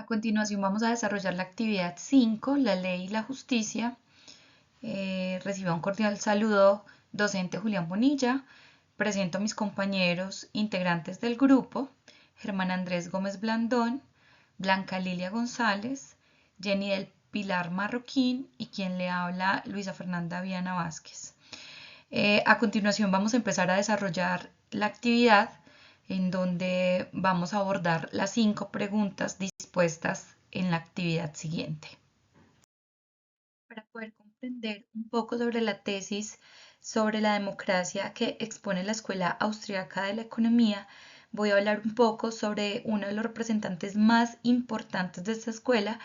A continuación vamos a desarrollar la actividad 5, la ley y la justicia. Reciba un cordial saludo, docente Julián Bonilla. Presento a mis compañeros integrantes del grupo, Germán Andrés Gómez Blandón, Blanca Lilia González, Jenny del Pilar Marroquín y quien le habla, Luisa Fernanda Viana Vázquez. A continuación vamos a empezar a desarrollar la actividad en donde vamos a abordar las 5 preguntas dispuestas en la actividad siguiente. Para poder comprender un poco sobre la tesis sobre la democracia que expone la Escuela Austriaca de la Economía, voy a hablar un poco sobre uno de los representantes más importantes de esta escuela,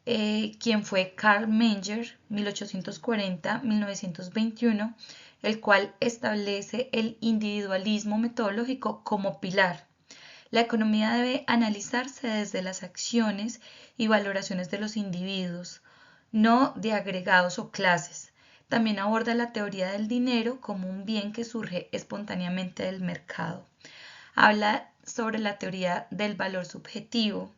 quien fue Karl Menger, 1840-1921, el cual establece el individualismo metodológico como pilar. La economía debe analizarse desde las acciones y valoraciones de los individuos, no de agregados o clases. También aborda la teoría del dinero como un bien que surge espontáneamente del mercado. Habla sobre la teoría del valor subjetivo.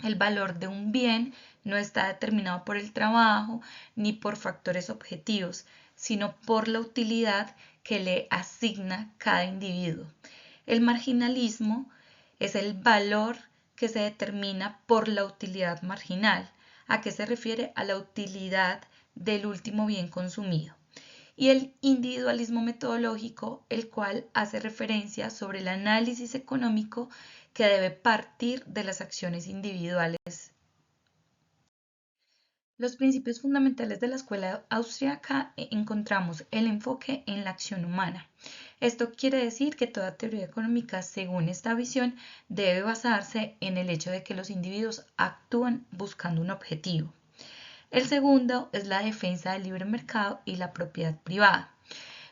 El valor de un bien no está determinado por el trabajo ni por factores objetivos, sino por la utilidad que le asigna cada individuo. El marginalismo es el valor que se determina por la utilidad marginal. ¿A qué se refiere? A la utilidad del último bien consumido. Y el individualismo metodológico, el cual hace referencia sobre el análisis económico que debe partir de las acciones individuales. Los principios fundamentales de la escuela austriaca encontramos el enfoque en la acción humana. Esto quiere decir que toda teoría económica, según esta visión, debe basarse en el hecho de que los individuos actúan buscando un objetivo. El segundo es la defensa del libre mercado y la propiedad privada.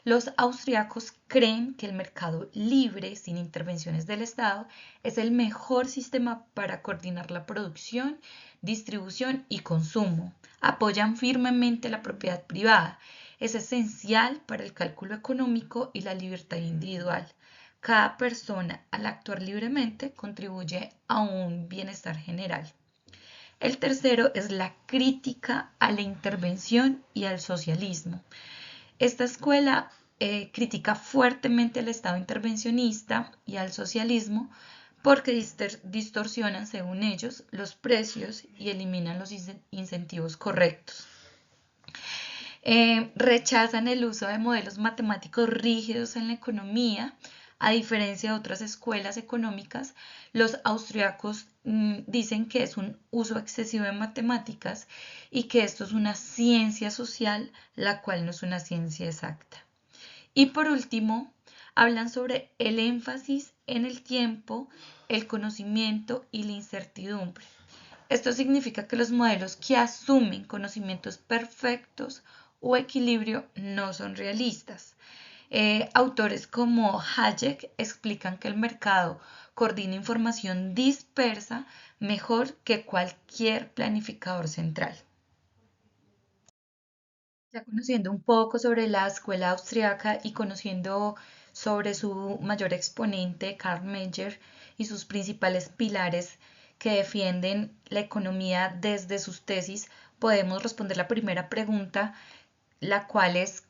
Los austriacos creen que el mercado libre, sin intervenciones del Estado, es el mejor sistema para coordinar la producción, distribución y consumo. Apoyan firmemente la propiedad privada. Es esencial para el cálculo económico y la libertad individual. Cada persona, al actuar libremente, contribuye a un bienestar general. El tercero es la crítica a la intervención y al socialismo. Esta escuela critica fuertemente al Estado intervencionista y al socialismo porque distorsionan, según ellos, los precios y eliminan los incentivos correctos. Rechazan el uso de modelos matemáticos rígidos en la economía. A diferencia de otras escuelas económicas, los austriacos dicen que es un uso excesivo de matemáticas y que esto es una ciencia social, la cual no es una ciencia exacta. Y por último, hablan sobre el énfasis en el tiempo, el conocimiento y la incertidumbre. Esto significa que los modelos que asumen conocimientos perfectos o equilibrio no son realistas. Autores como Hayek explican que el mercado coordina información dispersa mejor que cualquier planificador central. Ya conociendo un poco sobre la escuela austriaca y conociendo sobre su mayor exponente, Karl Menger, y sus principales pilares que defienden la economía desde sus tesis, podemos responder la primera pregunta, la cual es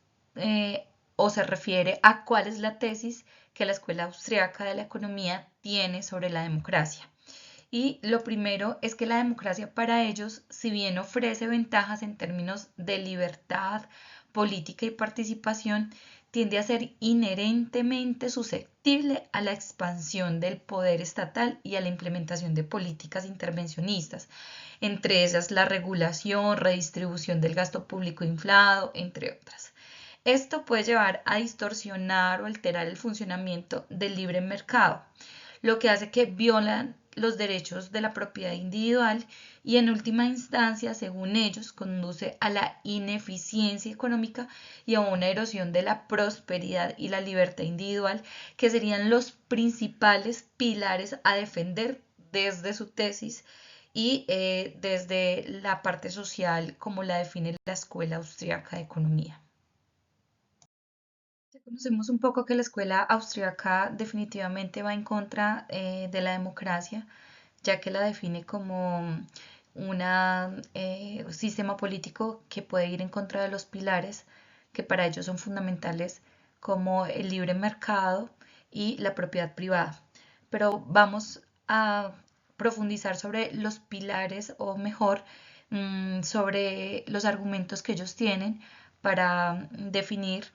o se refiere a cuál es la tesis que la Escuela Austriaca de la Economía tiene sobre la democracia. Y lo primero es que la democracia para ellos, si bien ofrece ventajas en términos de libertad, política y participación, tiende a ser inherentemente susceptible a la expansión del poder estatal y a la implementación de políticas intervencionistas, entre ellas la regulación, redistribución del gasto público inflado, entre otras. Esto puede llevar a distorsionar o alterar el funcionamiento del libre mercado, lo que hace que violan los derechos de la propiedad individual y en última instancia, según ellos, conduce a la ineficiencia económica y a una erosión de la prosperidad y la libertad individual, que serían los principales pilares a defender desde su tesis y desde la parte social como la define la Escuela Austriaca de Economía. Ya conocemos un poco que la escuela austriaca definitivamente va en contra de la democracia. ya que la define como un sistema político que puede ir en contra de los pilares que para ellos son fundamentales como el libre mercado y la propiedad privada. Pero vamos a profundizar sobre los pilares o mejor sobre los argumentos que ellos tienen para definir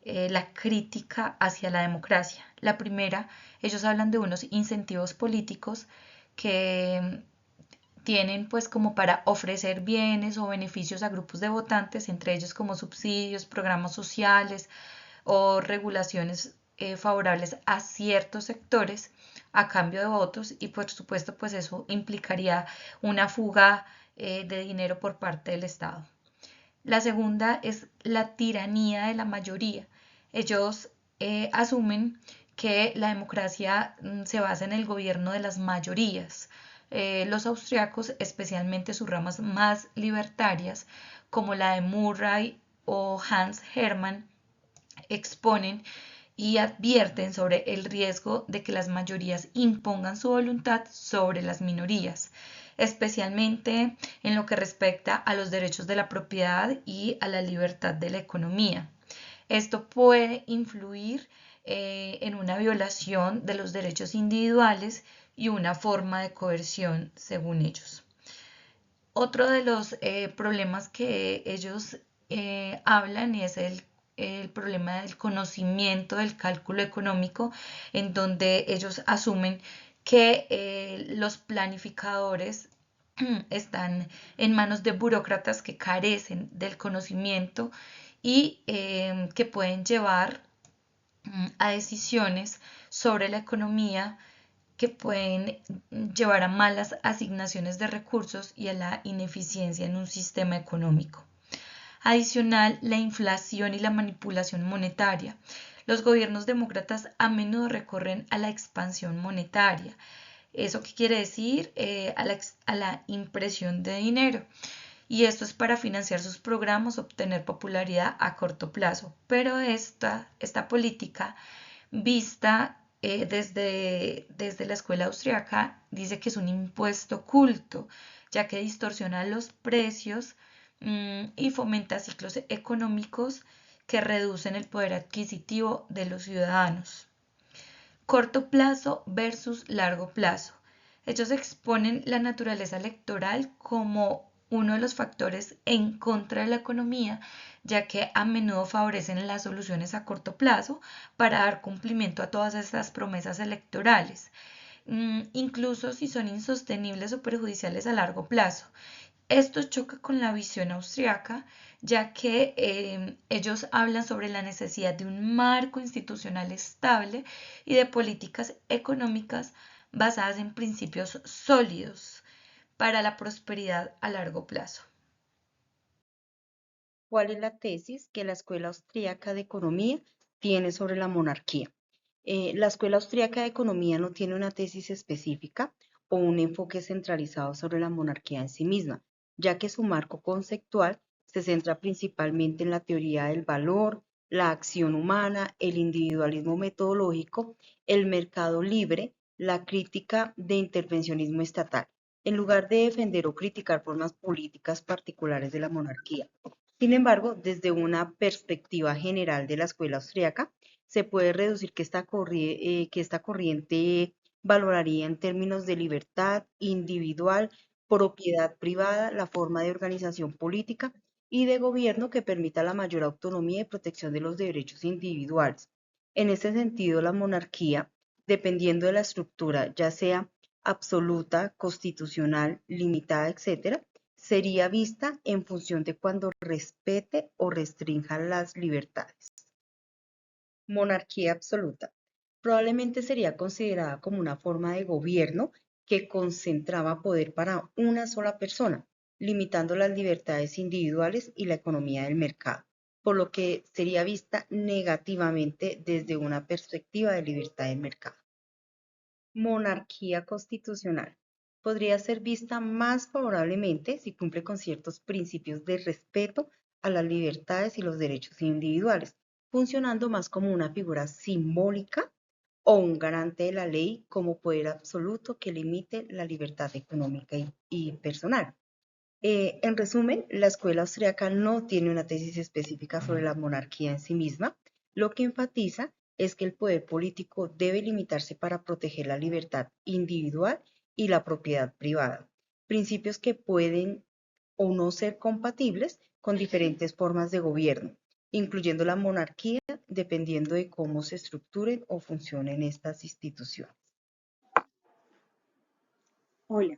la crítica hacia la democracia. La primera, ellos hablan de unos incentivos políticos que tienen pues como para ofrecer bienes o beneficios a grupos de votantes, entre ellos como subsidios, programas sociales o regulaciones favorables a ciertos sectores a cambio de votos y por supuesto pues eso implicaría una fuga de dinero por parte del Estado. La segunda es la tiranía de la mayoría. Ellos asumen que la democracia se basa en el gobierno de las mayorías. Los austriacos, especialmente sus ramas más libertarias, como la de Murray o Hans Hermann, exponen y advierten sobre el riesgo de que las mayorías impongan su voluntad sobre las minorías, especialmente en lo que respecta a los derechos de la propiedad y a la libertad de la economía. Esto puede influir en una violación de los derechos individuales y una forma de coerción, según ellos. Otro de los problemas que ellos hablan es el problema del conocimiento del cálculo económico, en donde ellos asumen que los planificadores están en manos de burócratas que carecen del conocimiento y que pueden llevar a decisiones sobre la economía que pueden llevar a malas asignaciones de recursos y a la ineficiencia en un sistema económico. Adicional, la inflación y la manipulación monetaria. Los gobiernos demócratas a menudo recorren a la expansión monetaria. ¿Eso qué quiere decir? A la impresión de dinero. Y esto es para financiar sus programas, obtener popularidad a corto plazo. Pero esta política vista desde la escuela austriaca dice que es un impuesto oculto, ya que distorsiona los precios y fomenta ciclos económicos que reducen el poder adquisitivo de los ciudadanos. Corto plazo versus largo plazo. Ellos exponen la naturaleza electoral como uno de los factores en contra de la economía, ya que a menudo favorecen las soluciones a corto plazo para dar cumplimiento a todas estas promesas electorales, incluso si son insostenibles o perjudiciales a largo plazo. Esto choca con la visión austriaca, ya que ellos hablan sobre la necesidad de un marco institucional estable y de políticas económicas basadas en principios sólidos para la prosperidad a largo plazo. ¿Cuál es la tesis que la Escuela Austríaca de Economía tiene sobre la monarquía? La Escuela Austríaca de Economía no tiene una tesis específica o un enfoque centralizado sobre la monarquía en sí misma, ya que su marco conceptual se centra principalmente en la teoría del valor, la acción humana, el individualismo metodológico, el mercado libre, la crítica de intervencionismo estatal, en lugar de defender o criticar formas políticas particulares de la monarquía. Sin embargo, desde una perspectiva general de la escuela austríaca, se puede reducir que esta corriente valoraría en términos de libertad individual, propiedad privada, la forma de organización política y de gobierno que permita la mayor autonomía y protección de los derechos individuales. En este sentido, la monarquía, dependiendo de la estructura, ya sea absoluta, constitucional, limitada, etcétera, sería vista en función de cuando respete o restrinja las libertades. Monarquía absoluta. Probablemente sería considerada como una forma de gobierno que concentraba poder para una sola persona, limitando las libertades individuales y la economía del mercado, por lo que sería vista negativamente desde una perspectiva de libertad del mercado. Monarquía constitucional. Podría ser vista más favorablemente si cumple con ciertos principios de respeto a las libertades y los derechos individuales, funcionando más como una figura simbólica o un garante de la ley como poder absoluto que limite la libertad económica y personal. En resumen, la escuela austriaca no tiene una tesis específica sobre la monarquía en sí misma. Lo que enfatiza es que el poder político debe limitarse para proteger la libertad individual y la propiedad privada, principios que pueden o no ser compatibles con diferentes formas de gobierno, incluyendo la monarquía, dependiendo de cómo se estructuren o funcionen estas instituciones. Hola.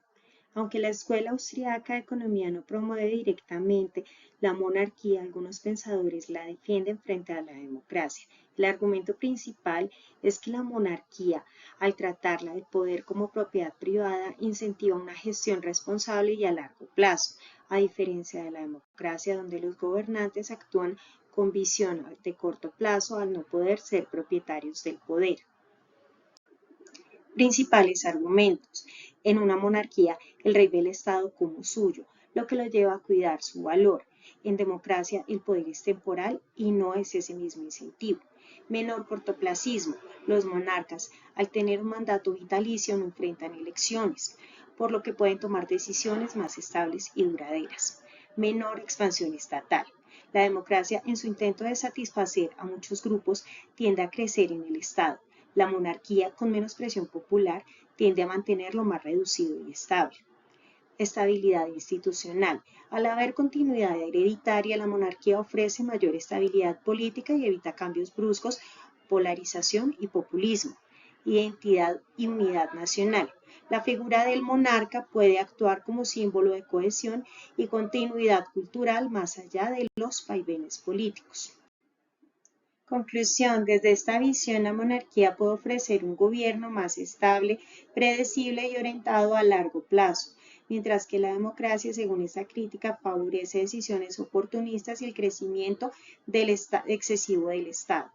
Aunque la Escuela Austriaca de Economía no promueve directamente la monarquía, algunos pensadores la defienden frente a la democracia. El argumento principal es que la monarquía, al tratarla del poder como propiedad privada, incentiva una gestión responsable y a largo plazo, a diferencia de la democracia, donde los gobernantes actúan con visión de corto plazo al no poder ser propietarios del poder. Principales argumentos. En una monarquía, el rey ve el Estado como suyo, lo que lo lleva a cuidar su valor. En democracia, el poder es temporal y no es ese mismo incentivo. Menor cortoplacismo. Los monarcas, al tener un mandato vitalicio, no enfrentan elecciones, por lo que pueden tomar decisiones más estables y duraderas. Menor expansión estatal. La democracia, en su intento de satisfacer a muchos grupos, tiende a crecer en el Estado. La monarquía, con menos presión popular, tiende a mantenerlo más reducido y estable. Estabilidad institucional. Al haber continuidad hereditaria, la monarquía ofrece mayor estabilidad política y evita cambios bruscos, polarización y populismo. Identidad y unidad nacional. La figura del monarca puede actuar como símbolo de cohesión y continuidad cultural más allá de los vaivenes políticos. Conclusión. Desde esta visión, la monarquía puede ofrecer un gobierno más estable, predecible y orientado a largo plazo, mientras que la democracia, según esta crítica, favorece decisiones oportunistas y el crecimiento excesivo del Estado.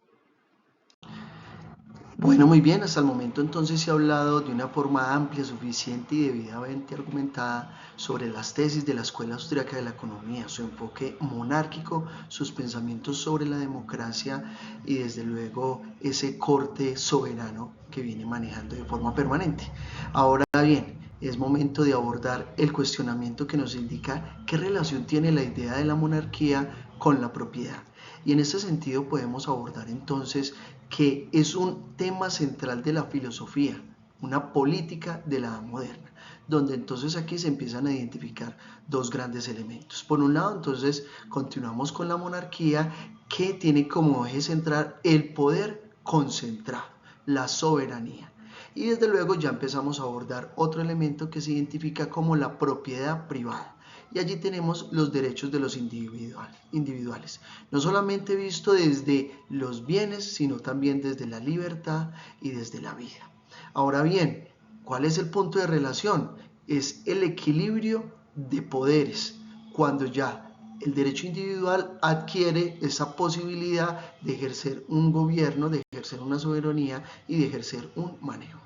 Bueno, muy bien, hasta el momento entonces se ha hablado de una forma amplia, suficiente y debidamente argumentada sobre las tesis de la Escuela Austriaca de la Economía, su enfoque monárquico, sus pensamientos sobre la democracia y desde luego ese corte soberano que viene manejando de forma permanente. Ahora bien, es momento de abordar el cuestionamiento que nos indica qué relación tiene la idea de la monarquía con la propiedad. Y en ese sentido podemos abordar entonces que es un tema central de la filosofía, una política de la edad moderna, donde entonces aquí se empiezan a identificar dos grandes elementos. Por un lado, entonces, continuamos con la monarquía que tiene como eje central el poder concentrado, la soberanía. Y desde luego ya empezamos a abordar otro elemento que se identifica como la propiedad privada. Y allí tenemos los derechos de los individuales, no solamente visto desde los bienes, sino también desde la libertad y desde la vida. Ahora bien, ¿cuál es el punto de relación? Es el equilibrio de poderes, cuando ya el derecho individual adquiere esa posibilidad de ejercer un gobierno, de ejercer una soberanía y de ejercer un manejo.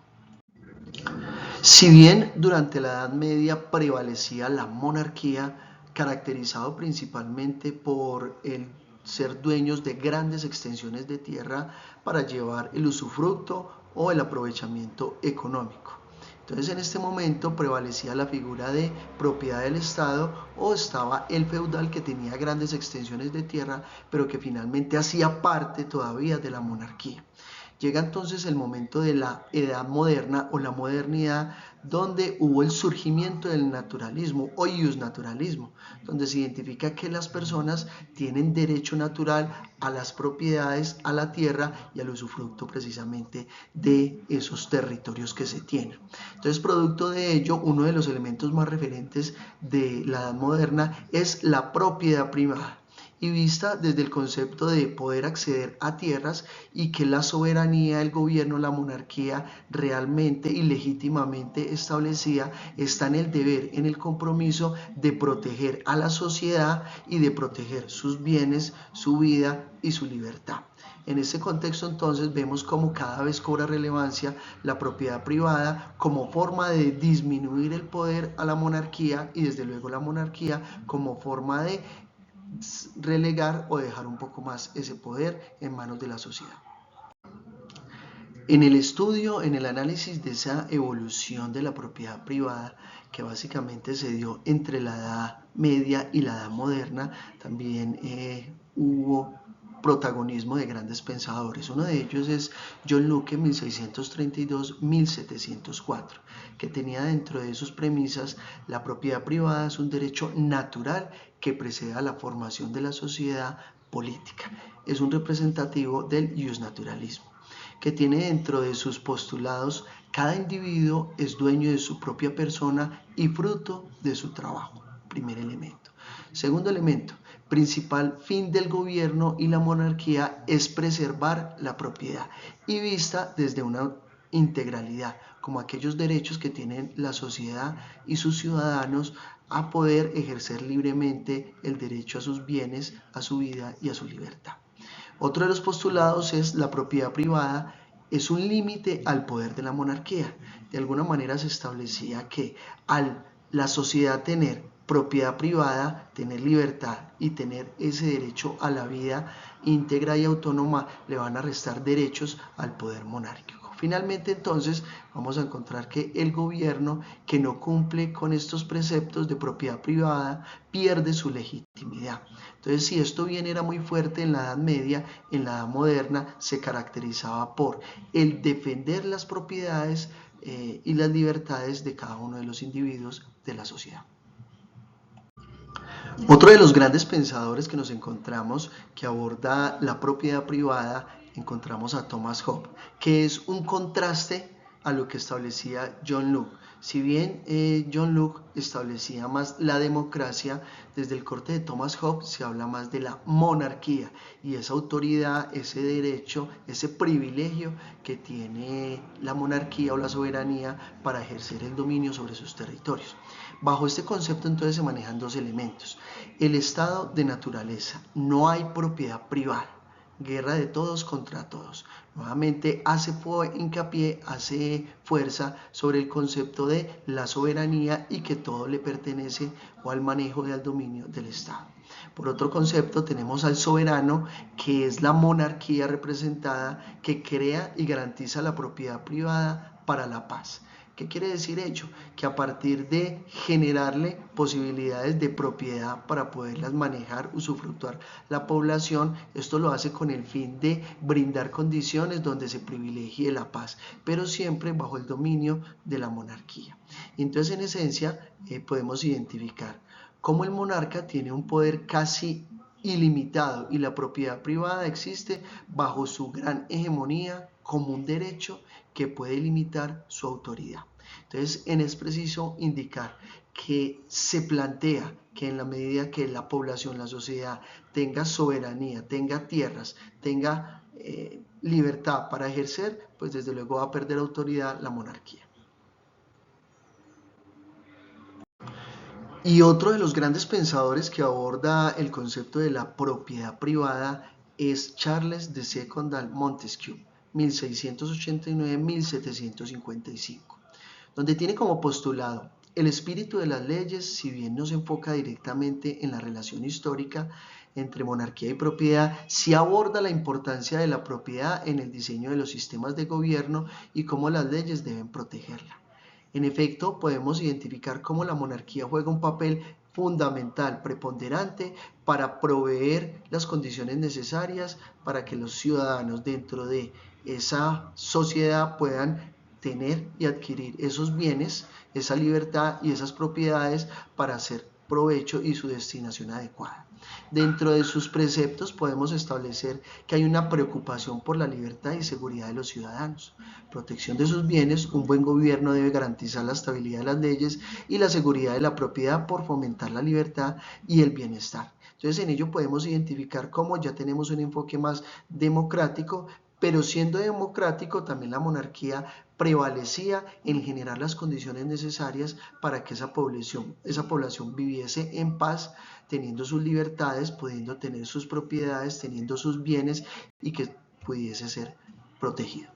Si bien durante la Edad Media prevalecía la monarquía, caracterizado principalmente por el ser dueños de grandes extensiones de tierra para llevar el usufructo o el aprovechamiento económico. Entonces en este momento prevalecía la figura de propiedad del Estado o estaba el feudal que tenía grandes extensiones de tierra pero que finalmente hacía parte todavía de la monarquía. Llega entonces el momento de la edad moderna o la modernidad, donde hubo el surgimiento del naturalismo o iusnaturalismo, donde se identifica que las personas tienen derecho natural a las propiedades, a la tierra y al usufructo precisamente de esos territorios que se tienen. Entonces, producto de ello, uno de los elementos más referentes de la edad moderna es la propiedad privada, y vista desde el concepto de poder acceder a tierras y que la soberanía del gobierno, la monarquía realmente y legítimamente establecida está en el deber, en el compromiso de proteger a la sociedad y de proteger sus bienes, su vida y su libertad. En este contexto entonces vemos cómo cada vez cobra relevancia la propiedad privada como forma de disminuir el poder a la monarquía y desde luego la monarquía como forma de relegar o dejar un poco más ese poder en manos de la sociedad. En el estudio, en el análisis de esa evolución de la propiedad privada, que básicamente se dio entre la Edad Media y la Edad Moderna, también hubo protagonismo de grandes pensadores. Uno de ellos es John Locke, 1632-1704, que tenía dentro de sus premisas: la propiedad privada es un derecho natural que precede a la formación de la sociedad política. Es un representativo del justnaturalismo, que tiene dentro de sus postulados: cada individuo es dueño de su propia persona y fruto de su trabajo. Primer elemento. Segundo elemento: principal fin del gobierno y la monarquía es preservar la propiedad y vista desde una integralidad, como aquellos derechos que tienen la sociedad y sus ciudadanos a poder ejercer libremente el derecho a sus bienes, a su vida y a su libertad. Otro de los postulados es: la propiedad privada es un límite al poder de la monarquía. De alguna manera se establecía que al la sociedad tener propiedad privada, tener libertad y tener ese derecho a la vida íntegra y autónoma, le van a restar derechos al poder monárquico. Finalmente, entonces, vamos a encontrar que el gobierno que no cumple con estos preceptos de propiedad privada pierde su legitimidad. Entonces, si esto bien era muy fuerte en la Edad Media, en la Edad Moderna se caracterizaba por el defender las propiedades y las libertades de cada uno de los individuos de la sociedad. Otro de los grandes pensadores que nos encontramos que aborda la propiedad privada, encontramos a Thomas Hobbes, que es un contraste a lo que establecía John Locke. Si bien John Locke establecía más la democracia, desde el corte de Thomas Hobbes se habla más de la monarquía y esa autoridad, ese derecho, ese privilegio que tiene la monarquía o la soberanía para ejercer el dominio sobre sus territorios. Bajo este concepto entonces se manejan dos elementos: el estado de naturaleza, no hay propiedad privada, guerra de todos contra todos. Nuevamente hace hincapié, hace fuerza sobre el concepto de la soberanía y que todo le pertenece o al manejo y al dominio del Estado. Por otro concepto tenemos al soberano, que es la monarquía representada, que crea y garantiza la propiedad privada para la paz. ¿Qué quiere decir ello? Que a partir de generarle posibilidades de propiedad para poderlas manejar, usufructuar la población, esto lo hace con el fin de brindar condiciones donde se privilegie la paz, pero siempre bajo el dominio de la monarquía. Entonces, en esencia, podemos identificar cómo el monarca tiene un poder casi ilimitado y la propiedad privada existe bajo su gran hegemonía como un derecho que puede limitar su autoridad. Entonces, es preciso indicar que se plantea que en la medida que la población, la sociedad tenga soberanía, tenga tierras, tenga libertad para ejercer, pues desde luego va a perder autoridad la monarquía. Y otro de los grandes pensadores que aborda el concepto de la propiedad privada es Charles de Secondal Montesquieu, 1689-1755, donde tiene como postulado: el espíritu de las leyes, si bien no se enfoca directamente en la relación histórica entre monarquía y propiedad, sí aborda la importancia de la propiedad en el diseño de los sistemas de gobierno y cómo las leyes deben protegerla. En efecto, podemos identificar cómo la monarquía juega un papel fundamental, preponderante, para proveer las condiciones necesarias para que los ciudadanos dentro de esa sociedad puedan tener y adquirir esos bienes, esa libertad y esas propiedades para hacer provecho y su destinación adecuada. Dentro de sus preceptos podemos establecer que hay una preocupación por la libertad y seguridad de los ciudadanos, protección de sus bienes. Un buen gobierno debe garantizar la estabilidad de las leyes y la seguridad de la propiedad por fomentar la libertad y el bienestar. Entonces, en ello podemos identificar cómo ya tenemos un enfoque más democrático, pero siendo democrático también la monarquía prevalecía en generar las condiciones necesarias para que esa población viviese en paz, teniendo sus libertades, pudiendo tener sus propiedades, teniendo sus bienes y que pudiese ser protegido.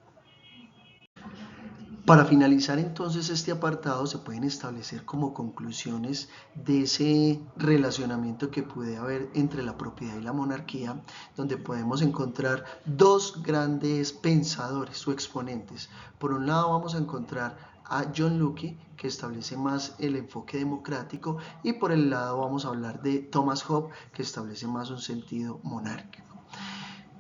Para finalizar entonces este apartado se pueden establecer como conclusiones de ese relacionamiento que puede haber entre la propiedad y la monarquía, donde podemos encontrar dos grandes pensadores o exponentes. Por un lado vamos a encontrar a John Locke, que establece más el enfoque democrático, y por el lado vamos a hablar de Thomas Hobbes, que establece más un sentido monárquico.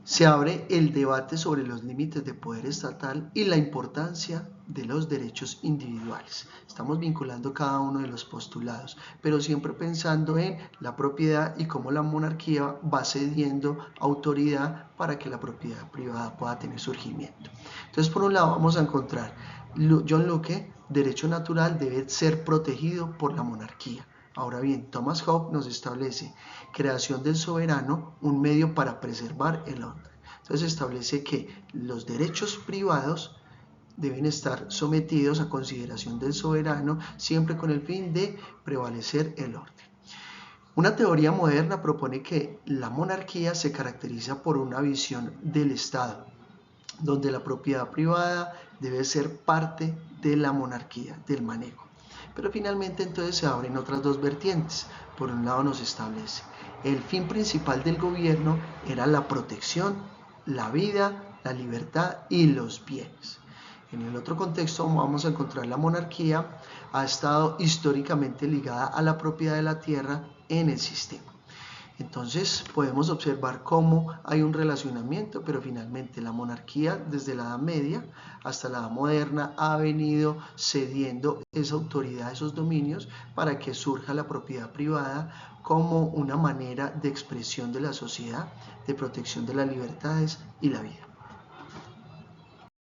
Se abre el debate sobre los límites de poder estatal y la importancia de los derechos individuales. Estamos vinculando cada uno de los postulados, pero siempre pensando en la propiedad y cómo la monarquía va cediendo autoridad para que la propiedad privada pueda tener surgimiento. Entonces, por un lado vamos a encontrar John Locke, derecho natural debe ser protegido por la monarquía. Ahora bien, Thomas Hobbes nos establece creación del soberano, un medio para preservar el orden. Entonces establece que los derechos privados deben estar sometidos a consideración del soberano, siempre con el fin de prevalecer el orden. Una teoría moderna propone que la monarquía se caracteriza por una visión del Estado, donde la propiedad privada debe ser parte de la monarquía, del manejo. Pero finalmente entonces se abren otras dos vertientes. Por un lado nos establece el fin principal del gobierno era la protección, la vida, la libertad y los bienes. En el otro contexto vamos a encontrar la monarquía ha estado históricamente ligada a la propiedad de la tierra en el sistema. Entonces podemos observar cómo hay un relacionamiento, pero finalmente la monarquía desde la Edad Media hasta la Edad Moderna ha venido cediendo esa autoridad, esos dominios, para que surja la propiedad privada como una manera de expresión de la sociedad, de protección de las libertades y la vida.